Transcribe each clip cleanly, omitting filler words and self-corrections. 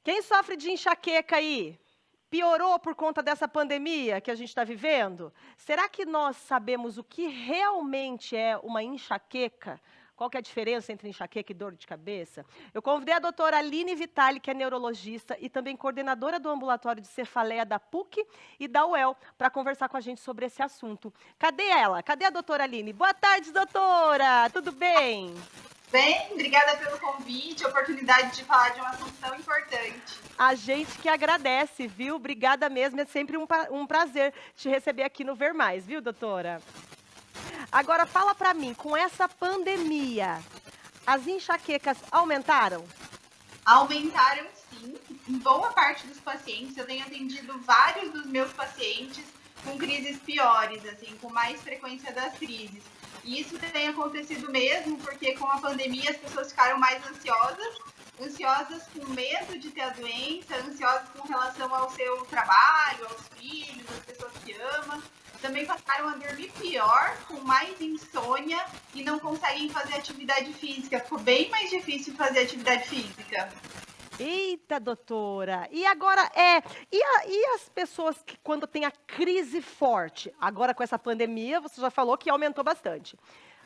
Quem sofre de enxaqueca aí? Piorou por conta dessa pandemia que a gente está vivendo? Será que nós sabemos o que realmente é uma enxaqueca? Qual que é a diferença entre enxaqueca e dor de cabeça? Eu convidei a doutora Aline Vitali, que é neurologista e também coordenadora do ambulatório de cefaleia da PUC e da UEL, para conversar com a gente sobre esse assunto. Cadê ela? Cadê a doutora Aline? Boa tarde, doutora! Tudo bem? Bem, obrigada pelo convite, a oportunidade de falar de um assunto tão importante. A gente que agradece, viu? Obrigada mesmo, é sempre um prazer te receber aqui no Ver Mais, viu, doutora? Agora fala pra mim, com essa pandemia, as enxaquecas aumentaram? Aumentaram sim, em boa parte dos pacientes. Eu tenho atendido vários dos meus pacientes com crises piores, assim, com mais frequência das crises. E isso tem acontecido mesmo porque com a pandemia as pessoas ficaram mais ansiosas com medo de ter a doença, ansiosas com relação ao seu trabalho, aos filhos, às pessoas que amam. Também passaram a dormir pior, com mais insônia e não conseguem fazer atividade física. Ficou bem mais difícil fazer atividade física. Eita, doutora! E agora e as pessoas que quando tem a crise forte, agora com essa pandemia, você já falou que aumentou bastante.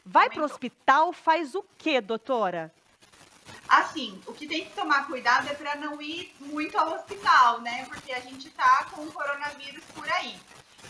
Vai para o Aumentou. hospital, faz o quê, doutora? Assim, o que tem que tomar cuidado é para não ir muito ao hospital, né? Porque a gente tá com o coronavírus por aí.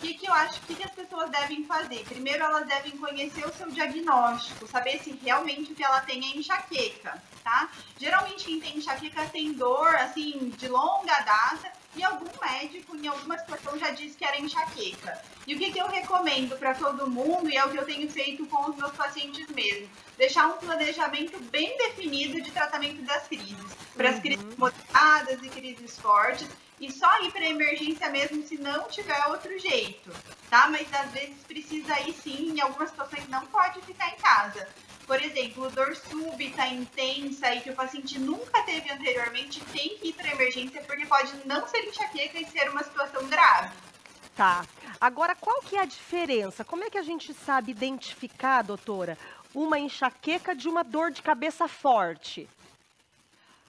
Que eu acho que as pessoas devem fazer? Primeiro, elas devem conhecer o seu diagnóstico, saber se realmente o que ela tem é enxaqueca, tá? Geralmente quem tem enxaqueca tem dor, assim, de longa data, e algum médico, em alguma situação, já disse que era enxaqueca. E o que eu recomendo para todo mundo, e é o que eu tenho feito com os meus pacientes mesmo, deixar um planejamento bem definido de tratamento das crises, para as crises moderadas e crises fortes, e só ir para emergência mesmo se não tiver outro jeito, tá? Mas às vezes precisa ir sim, em algumas situações não pode ficar em casa. Por exemplo, dor súbita, intensa e que o paciente nunca teve anteriormente, tem que ir para emergência porque pode não ser enxaqueca e ser uma situação grave. Tá. Agora, qual que é a diferença? Como é que a gente sabe identificar, doutora, uma enxaqueca de uma dor de cabeça forte?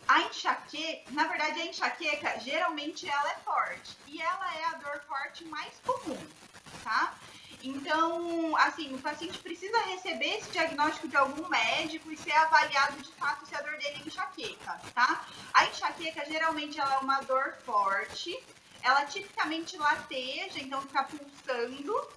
A enxaqueca, na verdade, a enxaqueca, geralmente ela é forte. E ela é a dor forte mais comum, tá? Então, assim, o paciente precisa receber esse diagnóstico de algum médico e ser avaliado de fato se a dor dele é enxaqueca, tá? A enxaqueca, geralmente, ela é uma dor forte. Ela tipicamente lateja, então fica pulsando.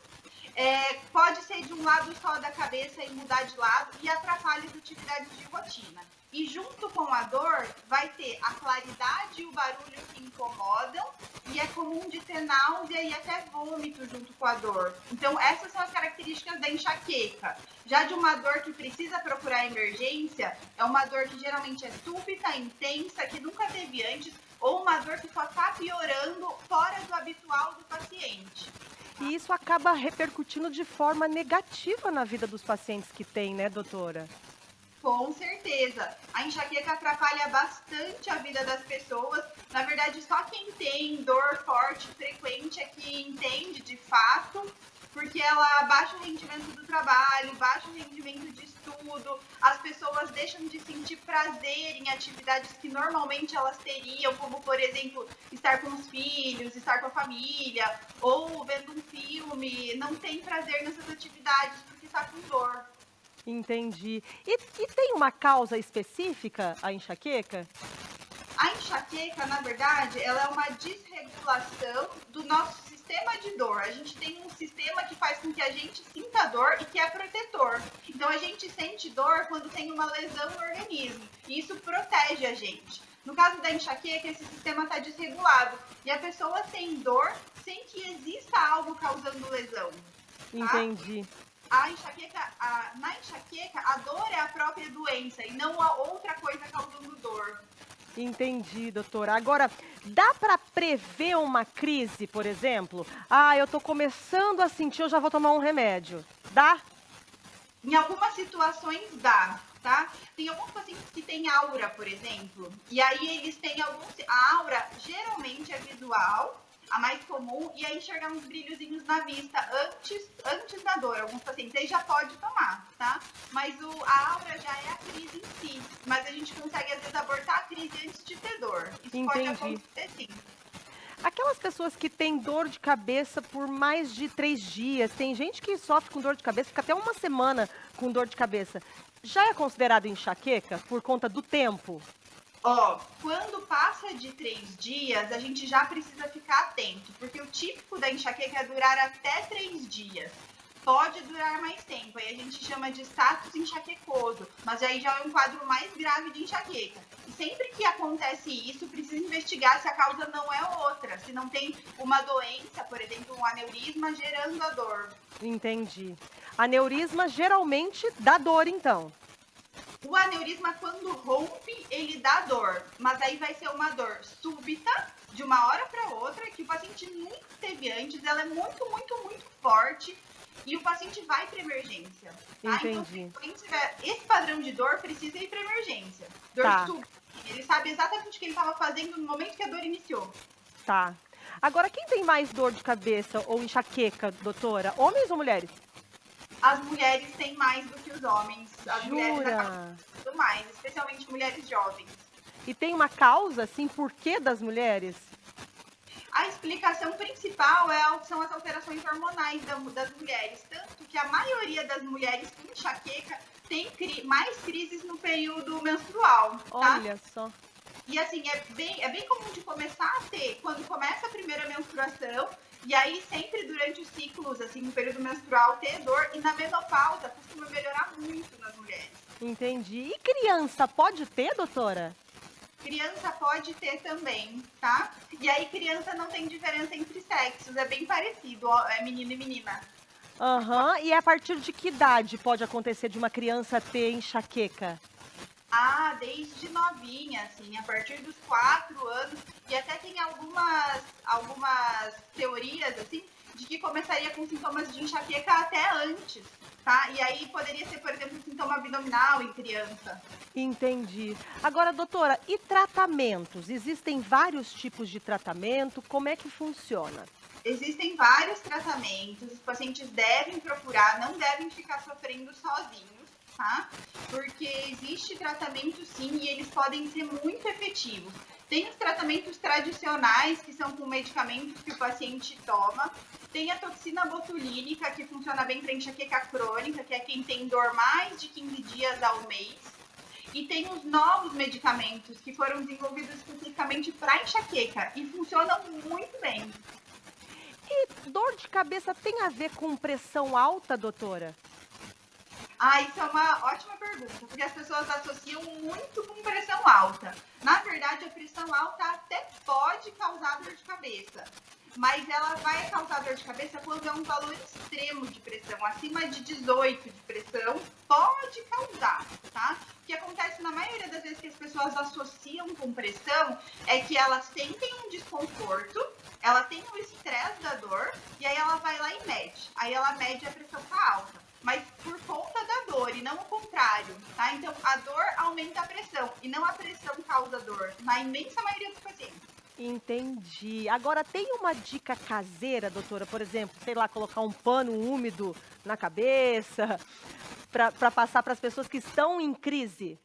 Pode ser de um lado só da cabeça e mudar de lado e atrapalha as atividades de rotina. E junto com a dor, vai ter a claridade e o barulho que incomodam, e é comum de ter náusea e até vômito junto com a dor. Então, essas são as características da enxaqueca. Já de uma dor que precisa procurar emergência, é uma dor que geralmente é súbita, intensa, que nunca teve antes, ou uma dor que só está piorando fora do habitual do paciente. E isso acaba repercutindo de forma negativa na vida dos pacientes que têm, né, doutora? Com certeza. A enxaqueca atrapalha bastante a vida das pessoas. Na verdade, só quem tem dor forte, frequente, é que entende de fato, porque ela baixa o rendimento do trabalho, baixa o rendimento de estudo, as pessoas deixam de sentir prazer em atividades que normalmente elas teriam, como, por exemplo, estar com os filhos, estar com a família, ou vendo um filme, não tem prazer nessas atividades porque está com dor. Entendi. E tem uma causa específica, a enxaqueca? A enxaqueca, na verdade, ela é uma desregulação do nosso sistema de dor. A gente tem um sistema que faz com que a gente sinta dor e que é protetor. Então, a gente sente dor quando tem uma lesão no organismo. E isso protege a gente. No caso da enxaqueca, esse sistema está desregulado. E a pessoa tem dor sem que exista algo causando lesão. Tá? Entendi. Na enxaqueca, a dor é a própria doença e não a outra coisa causando dor. Entendi, doutora. Agora, dá para prever uma crise, por exemplo? Ah, eu tô começando a sentir, eu já vou tomar um remédio. Dá? Em algumas situações dá, tá? Tem alguns pacientes que têm aura, por exemplo, e aí eles têm alguns... A aura geralmente é visual, a mais comum, e aí enxergar uns brilhozinhos na vista antes da dor. Alguns pacientes aí já pode tomar, tá? Mas a aura já é a crise em si. Mas a gente consegue, às vezes, abortar a crise antes de ter dor. Isso pode Entendi. acontecer, sim. Aquelas pessoas que têm dor de cabeça por mais de 3 dias, tem gente que sofre com dor de cabeça, fica até uma semana com dor de cabeça. Já é considerado enxaqueca por conta do tempo? Ó, quando passa de 3 dias, a gente já precisa ficar atento, porque o típico da enxaqueca é durar até 3 dias. Pode durar mais tempo, aí a gente chama de status enxaquecoso, mas aí já é um quadro mais grave de enxaqueca. E sempre que acontece isso, precisa investigar se a causa não é outra, se não tem uma doença, por exemplo, um aneurisma gerando a dor. Entendi. Aneurisma geralmente dá dor, então. O aneurisma, quando rompe, ele dá dor, mas aí vai ser uma dor súbita, de uma hora para outra, que o paciente nunca teve antes, ela é muito, muito, muito forte, e o paciente vai para emergência. Tá? Entendi. Então, se tiver esse padrão de dor, precisa ir para emergência. Dor Tá. súbita. Ele sabe exatamente o que ele estava fazendo no momento que a dor iniciou. Tá. Agora, quem tem mais dor de cabeça ou enxaqueca, doutora? Homens ou mulheres? As mulheres têm mais do que os homens. As mulheres acabam Jura? tendo mais, especialmente mulheres jovens. E tem uma causa, assim, por que das mulheres? A explicação principal são as alterações hormonais das mulheres, tanto que a maioria das mulheres com enxaqueca tem mais crises no período menstrual, tá? Olha só. E assim, é bem comum de começar a ter quando começa a primeira menstruação, e aí sempre durante os ciclos, assim, no período menstrual, ter dor, e na menopausa costuma melhorar muito nas mulheres. Entendi. E criança pode ter, doutora? Criança pode ter também, tá? E aí criança não tem diferença entre sexos, é bem parecido, ó, é menino e menina. Aham. E a partir de que idade pode acontecer de uma criança ter enxaqueca? Ah, desde novinha, assim, a partir dos 4 anos, e até tem algumas teorias, assim, de que começaria com sintomas de enxaqueca até antes, tá? E aí poderia ser, por exemplo, sintoma abdominal em criança. Entendi. Agora, doutora, e tratamentos? Existem vários tipos de tratamento? Como é que funciona? Existem vários tratamentos, os pacientes devem procurar, não devem ficar sofrendo sozinhos, tá? Porque existe tratamento sim e eles podem ser muito efetivos. Tem os tratamentos tradicionais, que são com medicamentos que o paciente toma. Tem a toxina botulínica, que funciona bem para enxaqueca crônica, que é quem tem dor mais de 15 dias ao mês. E tem os novos medicamentos que foram desenvolvidos especificamente para enxaqueca e funcionam muito bem. E dor de cabeça tem a ver com pressão alta, doutora? Ah, isso é uma ótima pergunta, porque as pessoas associam muito com pressão alta. Na verdade, a pressão alta até pode causar dor de cabeça, mas ela vai causar dor de cabeça quando é um valor extremo de pressão, acima de 18 de pressão, pode causar, tá? O que acontece na maioria das vezes que as pessoas associam com pressão é que elas sentem um desconforto, ela tem o estresse da dor, e aí ela vai lá e mede. Aí ela mede a pressão tá alta. Mas por conta da dor e não o contrário, tá? Então a dor aumenta a pressão e não a pressão causa dor, na imensa maioria dos pacientes. Entendi. Agora, tem uma dica caseira, doutora? Por exemplo, sei lá, colocar um pano úmido na cabeça para passar para as pessoas que estão em crise?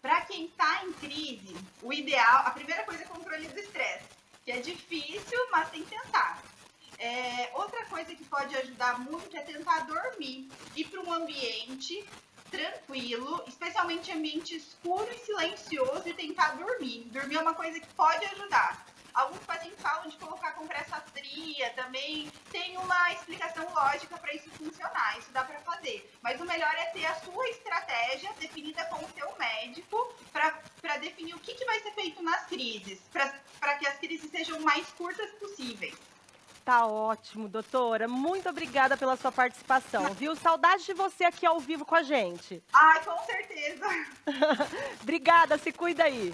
Para quem está em crise, o ideal, a primeira coisa é controle do estresse, que é difícil, mas tem que tentar. Outra coisa que pode ajudar muito é tentar dormir, ir para um ambiente tranquilo, especialmente ambiente escuro e silencioso, e tentar dormir. Dormir é uma coisa que pode ajudar. Alguns pacientes falam de colocar compressa fria também. Tem uma explicação lógica para isso funcionar, isso dá para fazer. Mas o melhor é ter a sua estratégia definida com o seu médico para definir o que vai ser feito nas crises, para que as crises sejam mais curtas possíveis. Tá ótimo, doutora. Muito obrigada pela sua participação, viu? Saudade de você aqui ao vivo com a gente. Ai, com certeza. Obrigada, se cuida aí.